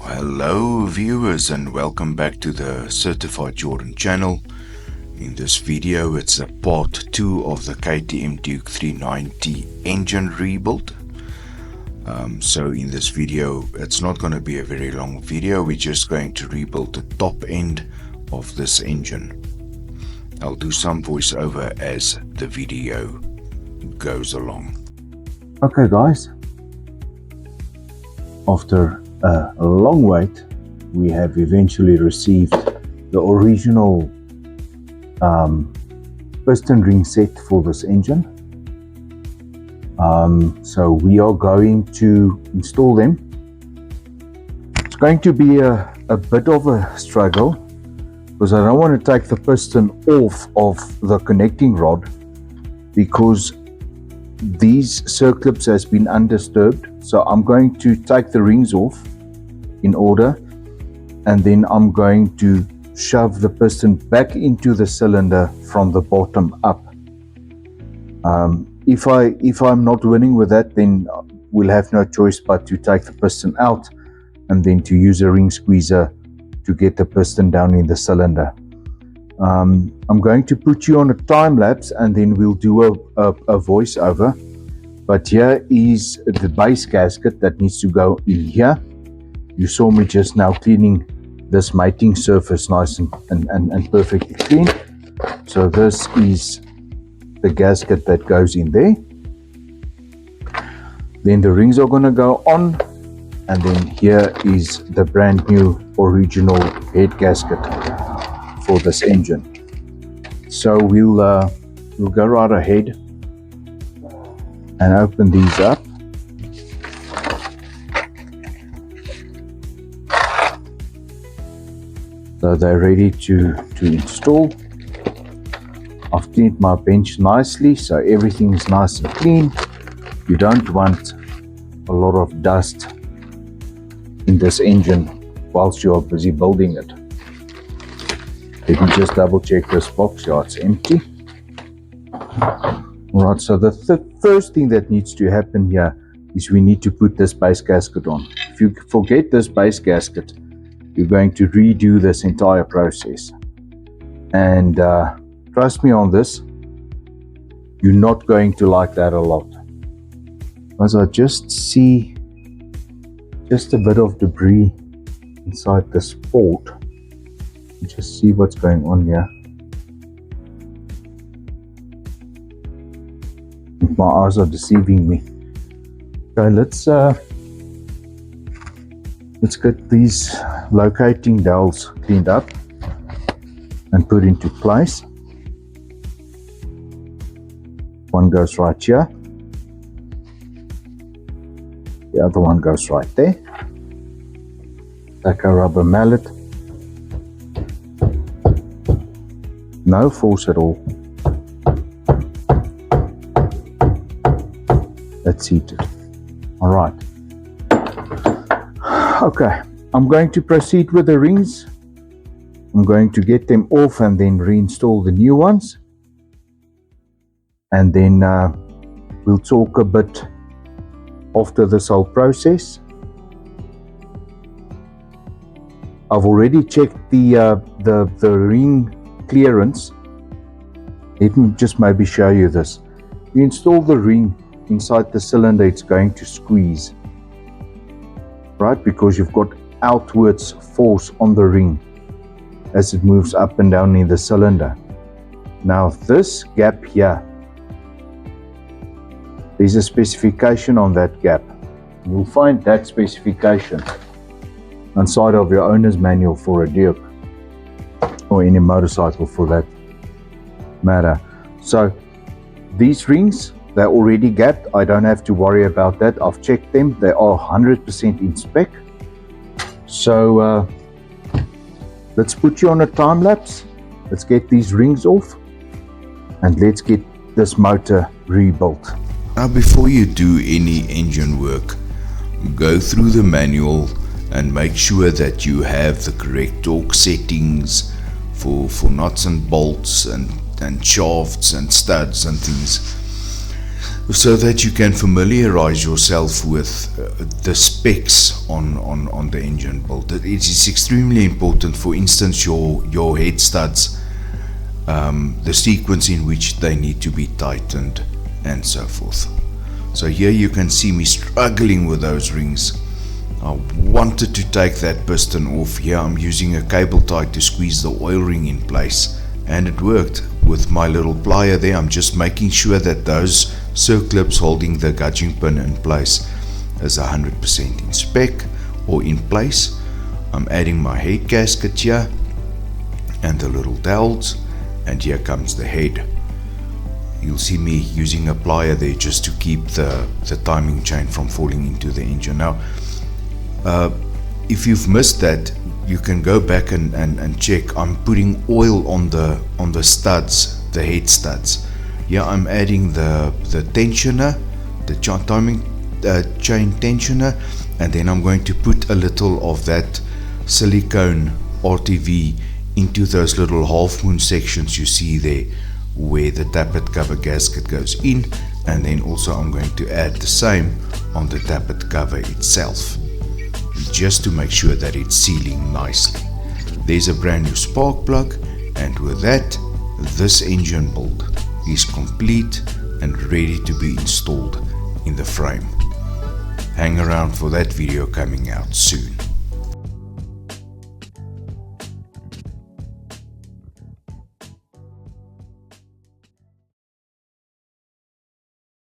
Hello viewers and welcome back to the Certified Jordan channel. In this video it's a part 2 of the KTM Duke 390 engine rebuild. So in this video it's not going to be a very long video, we're just going to rebuild the top end of this engine. I'll do some voiceover as the video goes along. Okay guys, after a long wait, we have eventually received the original piston ring set for this engine. So we are going to install them. It's going to be a bit of a struggle because I don't want to take the piston off of the connecting rod because these circlips has been undisturbed. So I'm going to take the rings off in order, and then I'm going to shove the piston back into the cylinder from the bottom up. If I'm not winning with that, then we'll have no choice but to take the piston out and then to use a ring squeezer to get the piston down in the cylinder. I'm going to put you on a time lapse and then we'll do a voiceover. But here is the base gasket that needs to go in here. You saw me just now cleaning this mating surface nice and perfectly clean. So this is the gasket that goes in there. Then the rings are going to go on, and then here is the brand new original head gasket for this engine. So we'll go right ahead and open these up. So they're ready to install. I've cleaned my bench nicely, so everything is nice and clean. You don't want a lot of dust in this engine whilst you are busy building it. Let me just double check this box. Yeah, it's empty. Alright, so the first thing that needs to happen here is we need to put this base gasket on. If you forget this base gasket, you're going to redo this entire process. And trust me on this, you're not going to like that a lot. As I just see just a bit of debris inside this port. Just see what's going on here. My eyes are deceiving me. Okay, let's get these locating dowels cleaned up and put into place. One goes right here. The other one goes right there. Take a rubber mallet. No force at all. That's heated. Alright. Okay, I'm going to proceed with the rings. I'm going to get them off and then reinstall the new ones. And then we'll talk a bit after this whole process. I've already checked the ring clearance. Let me just maybe show you this. You install the ring inside the cylinder, it's going to squeeze, right? Because you've got outwards force on the ring as it moves up and down in the cylinder. Now this gap here, there's a specification on that gap. You'll find that specification inside of your owner's manual for a Duke or any motorcycle for that matter. So these rings, they're already gapped. I don't have to worry about that. I've checked them. They are 100% in spec. So let's put you on a time lapse. Let's get these rings off and let's get this motor rebuilt. Now before you do any engine work, go through the manual and make sure that you have the correct torque settings for nuts and bolts and shafts and studs and things. so that you can familiarize yourself with the specs on the engine build. It is extremely important. For instance, your head studs, the sequence in which they need to be tightened and so forth. So here you can see me struggling with those rings. I wanted to take that piston off. Here I'm using a cable tie to squeeze the oil ring in place, and it worked. With my little plier there, I'm just making sure that those circlips holding the gudging pin in place is 100% in spec or in place. I'm adding my head gasket here and the little dowels, and here comes the head. You'll see me using a plier there just to keep the timing chain from falling into the engine. Now, if you've missed that, you can go back and check. I'm putting oil on the studs, the head studs. Here I'm adding the tensioner, the timing chain tensioner, and then I'm going to put a little of that silicone RTV into those little half moon sections you see there, where the tappet cover gasket goes in, and then also I'm going to add the same on the tappet cover itself, just to make sure that it's sealing nicely. There's a brand new spark plug, and with that, this engine build is complete and ready to be installed in the frame. Hang around for that video coming out soon.